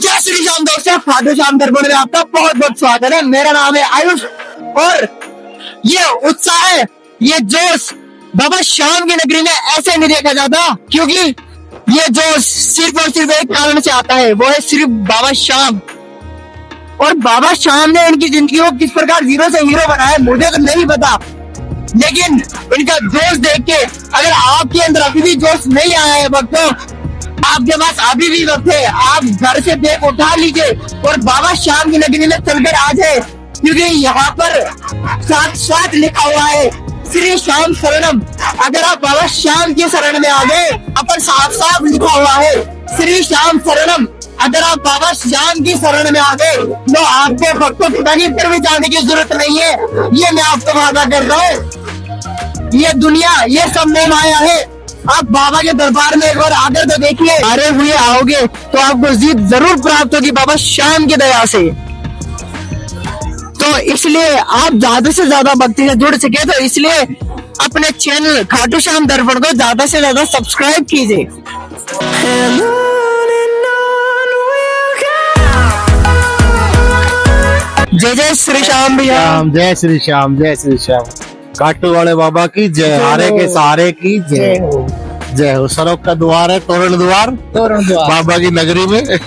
जय श्री राम दोस्तों, खाटू श्याम दरबार में आपका बहुत बहुत स्वागत है। मेरा नाम है आयुष और ये उत्साह है, ये जोश बाबा श्याम की नगरी में ऐसे नहीं देखा जाता, क्योंकि ये जोश सिर्फ और सिर्फ एक कारण से आता है, वो है सिर्फ बाबा श्याम। और बाबा श्याम ने इनकी जिंदगी को किस प्रकार जीरो से हीरो बनाया मुझे तो नहीं पता, लेकिन इनका जोश देख के अगर आपके अंदर अभी भी जोश नहीं आया है वक्तों, आपके पास अभी भी वक्त है, आप घर से बैग उठा लीजिए और बाबा श्याम की नगरी में चलकर आ जाए, क्योंकि यहाँ पर साथ साथ लिखा हुआ है श्री श्याम शरणम। अगर आप बाबा श्याम की शरण में आ गए, अपन साफ साफ लिखा हुआ है श्री श्याम शरणम। अगर आप बाबा श्याम की शरण में आ गए तो आपके भक्तों की कहीं पर भी जाने की जरूरत नहीं है। ये मैं आपको वादा कर रहा हूँ, ये दुनिया ये सब में माया है। आप बाबा के दरबार में एक बार आकर तो देखिए, अरे हुए आओगे तो आपको जीत जरूर प्राप्त होगी बाबा श्याम की दया से। तो इसलिए आप ज्यादा से ज्यादा भक्ति से जुड़ सके, तो इसलिए अपने चैनल खाटू श्याम दर्पण को ज्यादा से ज्यादा सब्सक्राइब कीजिए। जय जय श्री श्याम भैया, जय श्री श्याम, जय श्री श्याम। काटू वाले बाबा की जय, हारे के सहारे की जय हो, जय हो। सड़क का द्वार है तोरण द्वार, बाबा की नगरी में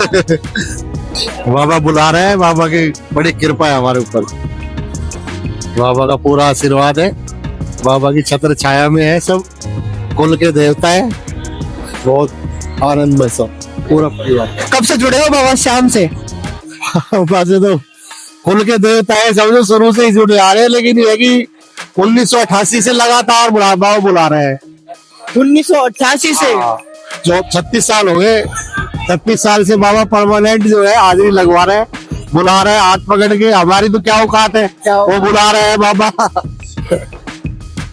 बाबा बुला रहे हैं। बाबा की बड़ी कृपा है हमारे ऊपर, बाबा का पूरा आशीर्वाद है, बाबा की छत्र छाया में है सब, कुल के देवता है, बहुत आनंद में सब पूरा परिवार। कब से जुड़े हो बाबा श्याम से? वैसे तो कुल के देवता है, समझो शुरू से ही जुड़े आ रहे हैं, लेकिन ये कि 1988 से लगातार बाबा बुला रहे हैं। 1988 से जो 36 साल हो गए, 36 साल से बाबा परमानेंट जो है हाजिरी लगवा रहे हैं, बुला रहे हैं हाथ पकड़ के। हमारी तो क्या औकात है, वो बुला रहे हैं बाबा।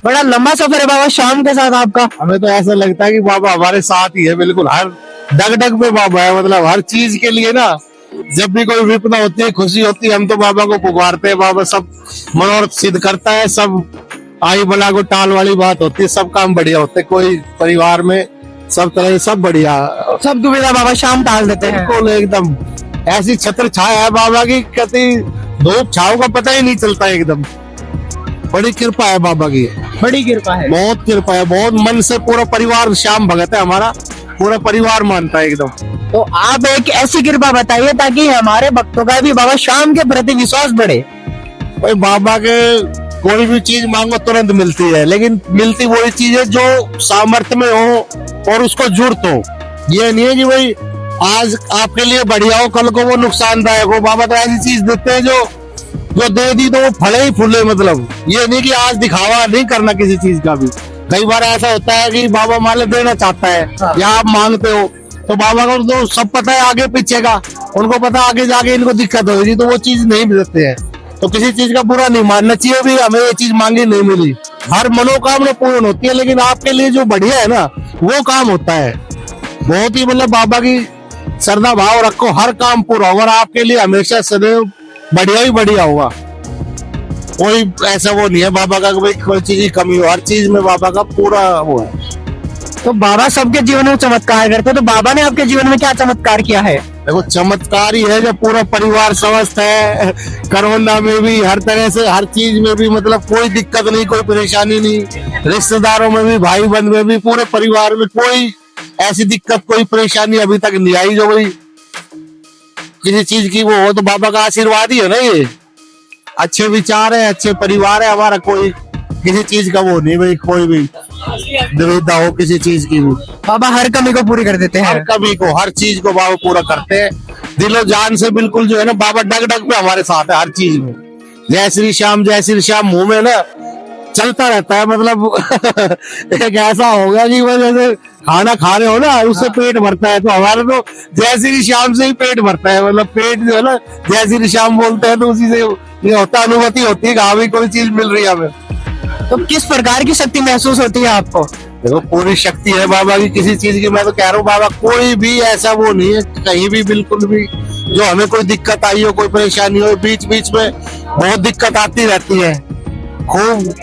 बड़ा लंबा सफर है बाबा श्याम के साथ आपका। हमें तो ऐसा लगता है कि बाबा हमारे साथ ही है, बिल्कुल हर डग डग पे बाबा है। मतलब हर चीज के लिए ना, जब भी कोई विपदा होती है, खुशी होती है, हम तो बाबा को पुकारते हैं। बाबा सब मनोरथ सिद्ध करता है, सब आई बला को टाल वाली बात होती है, सब काम बढ़िया होते हैं। कोई परिवार में सब तरह सब बढ़िया, सब दुविधा बाबा श्याम टाल देते हैं। बिल्कुल एकदम ऐसी छत्र छाया है बाबा की, कभी धूप छाव का पता ही नहीं चलता। एकदम बड़ी कृपा है बाबा की, बड़ी कृपा है, बहुत कृपा है। बहुत मन से पूरा परिवार श्याम भगत है, हमारा पूरा परिवार मानता है एकदम। तो आप एक ऐसी कृपा बताइए ताकि हमारे भक्तों का भी बाबा श्याम के प्रति विश्वास बढ़े। भाई बाबा के कोई भी चीज मांगो तुरंत मिलती है, लेकिन मिलती वही चीज है जो सामर्थ्य में हो और उसको जुड़त हो। ये नहीं है कि भाई आज आपके लिए बढ़िया हो, कल को वो नुकसानदायक हो। बाबा तो ऐसी चीज देते हैं जो दे दी तो वो फले ही फूले। मतलब ये नहीं कि आज दिखावा नहीं करना किसी चीज का भी। कई बार ऐसा होता है कि बाबा माले देना चाहता है या आप मांगते हो, तो बाबा को तो सब पता है आगे पीछे का, उनको पता आगे जाके इनको दिक्कत होगी, तो वो चीज नहीं देते हैं। तो किसी चीज का बुरा नहीं मानना चाहिए भी हमें ये चीज मांगी नहीं मिली। हर मनोकामना पूर्ण होती है, लेकिन आपके लिए जो बढ़िया है ना वो काम होता है। बहुत ही मतलब बाबा की श्रद्धा भाव रखो, हर काम पूरा होगा, आपके लिए हमेशा सदैव बढ़िया ही बढ़िया होगा। कोई ऐसा वो नहीं है बाबा का भाई कोई चीज की कमी हो, हर चीज में बाबा का पूरा वो है। तो बाबा सबके जीवन में चमत्कार करते, तो बाबा ने आपके जीवन में क्या चमत्कार किया है? देखो चमत्कार ही है जब पूरा परिवार स्वस्थ है, कोरोना में भी, हर तरह से हर चीज में भी, मतलब कोई दिक्कत नहीं, कोई परेशानी नहीं, रिश्तेदारों में भी, भाई बंधु में भी, पूरे परिवार में कोई ऐसी दिक्कत कोई परेशानी अभी तक नहीं आई जो भाई किसी चीज की वो हो। तो बाबा का आशीर्वाद ही है ना ये। अच्छे विचार है, अच्छे परिवार है हमारा, कोई किसी चीज का वो नहीं भाई, कोई भी दुविधा हो किसी चीज की भी, बाबा हर कमी को पूरी कर देते हैं। हर कमी को, हर चीज को बाबा पूरा करते हैं दिलो जान से। बिल्कुल जो है ना बाबा डग डग पे हमारे साथ है हर चीज में। जय श्री श्याम, जय श्री श्याम मुंह में ना चलता रहता है। मतलब एक ऐसा होगा कि जैसे खाना खा रहे हो ना, उससे पेट भरता है, तो हमारे तो जय श्री श्याम से ही पेट भरता है। मतलब पेट जो है ना जय श्री श्याम बोलते हैं तो उसी से ये होता, अनुभूति होती है कि हाँ भी कोई चीज मिल रही है हमें। तो किस प्रकार की शक्ति महसूस होती है आपको? देखो पूरी शक्ति है बाबा की किसी चीज की। मैं तो कह रहा हूँ बाबा कोई भी ऐसा वो नहीं है कहीं भी, बिल्कुल भी जो हमें कोई दिक्कत आई हो, कोई परेशानी हो। बीच बीच में बहुत दिक्कत आती रहती है, खूब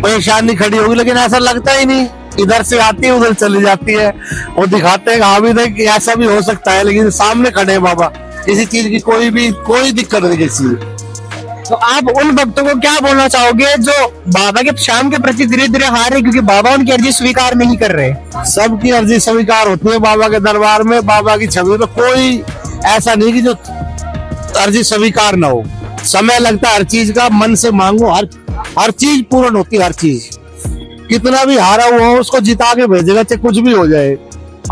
परेशानी खड़ी होगी, लेकिन ऐसा लगता ही नहीं। इधर से आती है उधर चली जाती है। वो दिखाते हैं हाँ भी देख ऐसा भी हो सकता है, लेकिन सामने खड़े हैं बाबा, किसी चीज की कोई दिक्कत नहीं किसी। तो आप उन भक्तों को क्या बोलना चाहोगे जो बाबा के शाम के प्रति धीरे धीरे हार रहे, क्योंकि बाबा उनकी अर्जी स्वीकार नहीं कर रहे? सबकी अर्जी स्वीकार होती है बाबा के दरबार में, बाबा की छवि में। कोई ऐसा नहीं कि जो अर्जी स्वीकार ना हो। समय लगता है हर चीज का, मन से मांगो, हर चीज पूर्ण होती है। हर चीज कितना भी हारा हुआ हो उसको जिता के भेजेगा, चाहे कुछ भी हो जाए।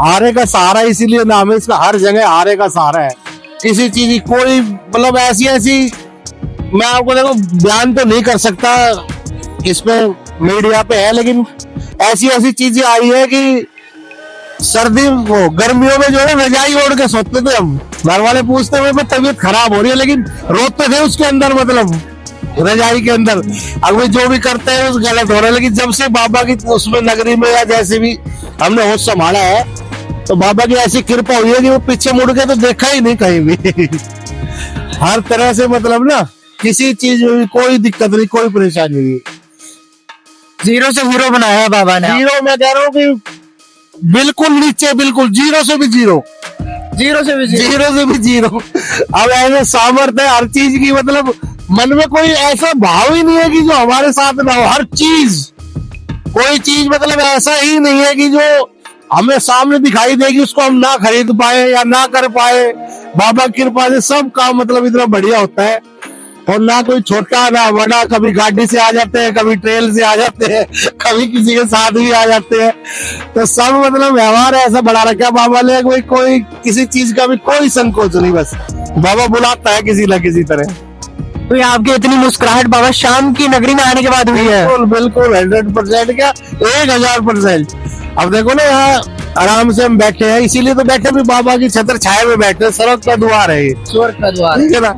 हारे का सहारा इसीलिए नाम है इसका, हर जगह हारे का सहारा है। किसी चीज की कोई मतलब ऐसी मैं आपको देखो बयान तो नहीं कर सकता, इसमें मीडिया पे है, लेकिन ऐसी चीजें आई है कि सर्दी वो गर्मियों में जो है रजाई ओढ़ के सोते थे हम। घर वाले पूछते हुए तबीयत खराब हो रही है, लेकिन रोते थे उसके अंदर, मतलब रजाई के अंदर। अभी जो भी करते हैं उस गलत हो रहा है, लेकिन जब से बाबा की उसमें नगरी में या जैसे भी हमने होश संभाला है, तो बाबा की ऐसी कृपा हुई है कि वो पीछे मुड़ के तो देखा ही नहीं कहीं भी। हर तरह से मतलब ना किसी चीज में कोई दिक्कत नहीं, कोई परेशानी नहीं। जीरो से हीरो बनाया है बाबा ने। जीरो मैं कह रहा हूँ कि बिल्कुल नीचे, बिल्कुल जीरो से भी जीरो, जीरो से भी जीरो। अब ऐसे सामर्थ्य है हर चीज की, मतलब मन में कोई ऐसा भाव ही नहीं है कि जो हमारे साथ ना हो। हर चीज, कोई चीज मतलब ऐसा ही नहीं है कि जो हमें सामने दिखाई देगी उसको हम ना खरीद पाए या ना कर पाए। बाबा की कृपा से सब काम मतलब इतना बढ़िया होता है, और ना कोई छोटा ना बड़ा। कभी गाड़ी से आ जाते हैं, कभी ट्रेन से आ जाते हैं, कभी किसी के साथ भी आ जाते हैं। तो सब मतलब व्यवहार ऐसा बढ़ा रखा बाबा ने, कोई किसी चीज का भी कोई संकोच नहीं। बस बाबा बुलाता है किसी न किसी तरह। तो ये आपकी इतनी मुस्कुराहट बाबा शाम की नगरी में आने के बाद हुई है? बिल्कुल 100% क्या 1000%। अब देखो ना यहाँ आराम से हम बैठे हैं, इसीलिए तो बैठे भी बाबा की छत्र छाया में बैठे। सड़क का द्वार है ये, स्वर्ग का द्वार ठीक है ना,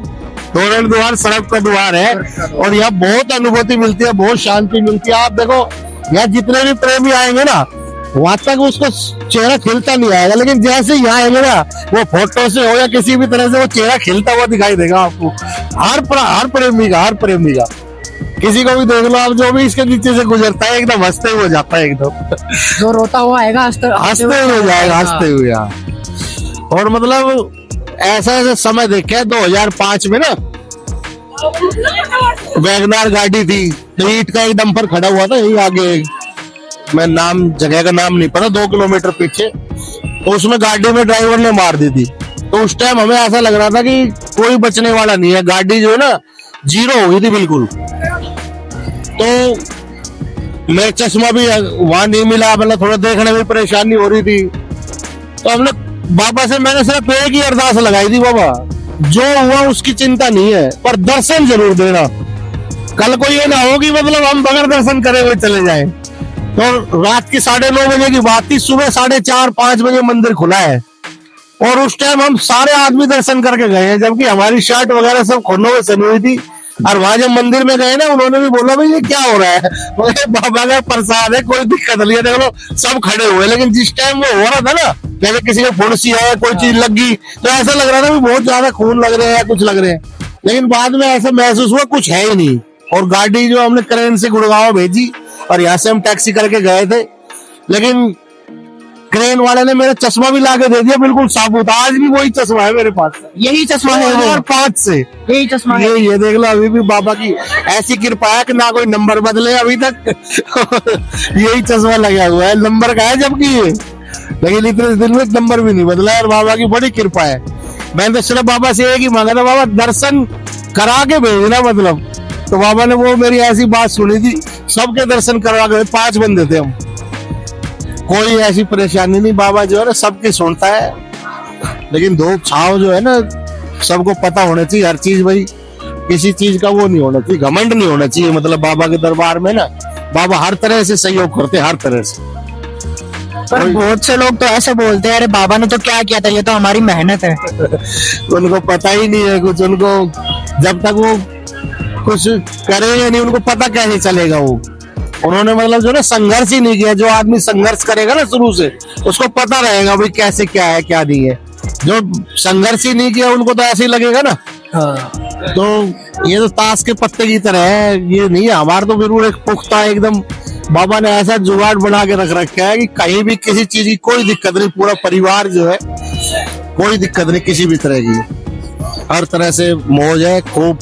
तोरण द्वार सड़क का द्वार है। और यहाँ बहुत अनुभूति मिलती है, बहुत शांति मिलती है। आप देखो यहाँ जितने भी प्रेमी आएंगे ना, वहां तक उसको चेहरा खिलता नहीं आएगा, लेकिन जैसे यहाँ आएंगे ना, वो फोटो से हो या किसी भी तरह से वो चेहरा खिलता हुआ दिखाई देगा आपको। हर प्रेमी का किसी को भी देख लो आप, जो भी इसके नीचे से गुजरता है एकदम हंसते हुए जाता है, एकदम जो रोता हुआ आएगा हंसते हुए जाएगा, हंसते हुए। और मतलब ऐसा समय देखे 2005 में ना वैगनार गाड़ी थी, ईंट का एक डंपर खड़ा हुआ था यही आगे, मैं जगह का नाम नहीं पता, 2 किलोमीटर पीछे। तो उसमें गाड़ी में ड्राइवर ने मार दी थी। तो उस टाइम हमें ऐसा लग रहा था कि कोई बचने वाला नहीं है, गाड़ी जो है ना जीरो हो गई थी बिल्कुल। तो मैं चश्मा भी वहां नहीं मिला, मतलब थोड़ा देखने में परेशानी हो रही थी। तो हमने बाबा से मैंने सिर्फ एक ही अरदास लगाई थी, बाबा जो हुआ उसकी चिंता नहीं है, पर दर्शन जरूर देना। कल को ये ना हो कि मतलब हम बगैर दर्शन करे हुए चले जाएं। तो रात की 9:30 बजे की बात थी, सुबह 4:30-5 बजे मंदिर खुला है, और उस टाइम हम सारे आदमी दर्शन करके गए हैं, जबकि हमारी शर्ट वगैरह सब खुरनों में सनी हुई थी। और वहां जब मंदिर में गए ना, उन्होंने भी बोला भाई ये क्या हो रहा है, बाबा का प्रसाद है, कोई दिक्कत नहीं है। देखो सब खड़े हुए, लेकिन जिस टाइम वो हो रहा था ना, जैसे किसी को फुंसी है, कोई चीज लग गई, तो ऐसा लग रहा था कि बहुत ज्यादा खून लग रहे हैं, कुछ लग रहे हैं। लेकिन बाद में ऐसा महसूस हुआ कुछ है ही नहीं। और गाड़ी जो हमने क्रेन से गुड़गांव भेजी, और यहाँ से हम टैक्सी करके गए थे, लेकिन क्रेन वाले ने मेरा चश्मा भी ला के दे दिया बिल्कुल साबुत। आज भी वही चश्मा है मेरे पास, यही चश्मा है 2005 से, यही चश्मा है। ये देख लो, अभी भी बाबा की ऐसी कृपा है कि ना कोई नंबर बदले अभी तक। यही चश्मा लगा हुआ है, नंबर का है जबकि ये, लेकिन इतने दिन में नंबर भी नहीं बदला है। और बाबा की बड़ी कृपा है। मैंने तो सिर्फ बाबा से एक ही मांगा था, बाबा दर्शन करा के भेजना, मतलब। तो बाबा ने वो मेरी ऐसी बात सुनी थी, सबके दर्शन करवा के, 5 बंदे थे हम, कोई ऐसी परेशानी नहीं। बाबा जो है ना सबकी सुनता है, लेकिन धूप छाव जो है ना सबको पता होना चाहिए हर चीज। भाई किसी चीज का वो नहीं होना चाहिए, घमंड नहीं होना चाहिए। मतलब बाबा के दरबार में ना बाबा हर तरह से सहयोग करते, हर तरह से। पर बहुत से लोग तो ऐसे बोलते हैं, अरे बाबा ने तो क्या किया था, ये तो हमारी मेहनत है। उनको पता ही नहीं है कुछ, उनको जब तक वो कुछ करेंगे नहीं, उनको पता कैसे चलेगा। वो उन्होंने मतलब जो ना संघर्ष ही नहीं किया। जो आदमी संघर्ष करेगा ना शुरू से, उसको पता रहेगा भाई कैसे क्या है क्या नहीं है। जो संघर्ष ही नहीं किया उनको तो ऐसे ही लगेगा ना। हाँ। तो ये तो ताश के पत्ते की तरह है, ये नहीं है। हमारा तो बिल्कुल एक पुख्ता एकदम, बाबा ने ऐसा जुगाड़ बना के रख रखा है कि कहीं भी किसी चीज की कोई दिक्कत नहीं। पूरा परिवार जो है, कोई दिक्कत नहीं किसी भी तरह की। हर तरह से मौज है खूब,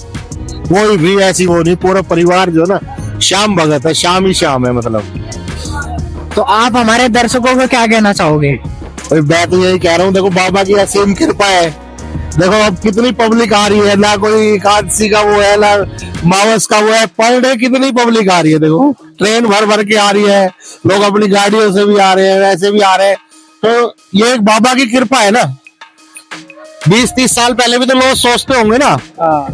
कोई भी ऐसी वो नहीं, पूरा परिवार जो है ना श्याम भगत है, श्याम ही श्याम है मतलब। तो आप हमारे दर्शकों को क्या कहना चाहोगे? भाई मैं तो यही कह रहा हूँ, देखो बाबा की असीम कृपा है। देखो अब कितनी पब्लिक आ रही है, ना कोई एकादशी का वो है ना मावस का वो है, पर डे कितनी पब्लिक आ रही है। देखो ट्रेन भर भर के आ रही है, लोग अपनी गाड़ियों से भी आ रहे हैं, वैसे भी आ रहे हैं। तो ये एक बाबा की कृपा है ना। 20-30 साल पहले भी तो लोग सोचते होंगे ना,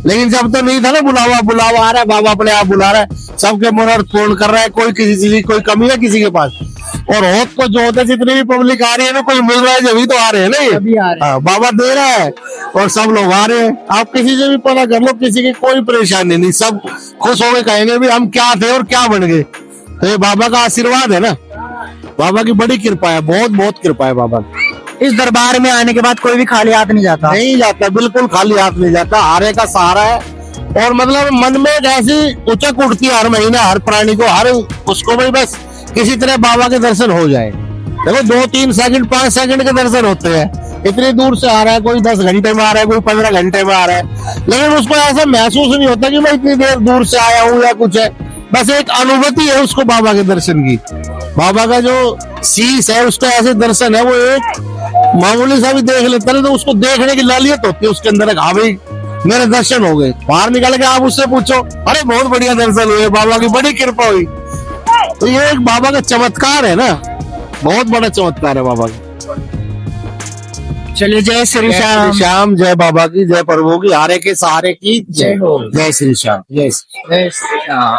लेकिन जब तो नहीं था ना, बुलावा बुलावा आ रहा है, बाबा अपने आप बुला रहा है, सबके मनोरथ पूर्ण कर रहा है, कोई किसी चीज की कोई कमी है किसी के पास। और होत को जो होता है, जितनी भी पब्लिक आ रही है ना, कोई मिल रहा है जब तो आ रहे हैं ना, ये बाबा दे रहा है और सब लोग आ रहे हैं। आप किसी से भी पता कर लो, किसी की कोई परेशानी नहीं, सब खुश होकर कहेंगे भी हम क्या थे और क्या बन गए। तो ये बाबा का आशीर्वाद है ना, बाबा की बड़ी कृपा है, बहुत बहुत कृपा है बाबा की। इस दरबार में आने के बाद कोई भी खाली हाथ नहीं जाता? नहीं जाता, बिल्कुल खाली हाथ नहीं जाता, हारे का सहारा है। और मतलब मन में एक ऐसी उचक उठती है हर महीना, हर प्राणी को, हर उसको भी बस किसी तरह बाबा के दर्शन हो जाए। देखो 2-3 सेकंड 5 सेकंड के दर्शन होते हैं, इतनी दूर से आ रहा है, कोई 10 घंटे में आ रहा है, कोई 15 घंटे में आ रहा है, लेकिन उसको ऐसा महसूस नहीं होता कि मैं इतनी देर दूर से आया हूँ या कुछ है। बस एक अनुभूति है उसको बाबा के दर्शन की। बाबा का जो शीश है उसका ऐसे दर्शन है, वो एक मामूली सा भी देख लेता है तो उसको देखने की लालियत होती है उसके अंदर। हाँ भाई मेरे दर्शन हो गए, बाहर निकल के आप उससे पूछो, अरे बहुत बढ़िया दर्शन हुए, बाबा की बड़ी कृपा हुई। तो ये एक बाबा का चमत्कार है ना, बहुत बड़ा चमत्कार है बाबा का। चलिए, जय श्री श्याम। श्याम, जय बाबा की, जय प्रभु की, हारे के सहारे की जय हो, जय श्री श्याम, जय श्री श्याम।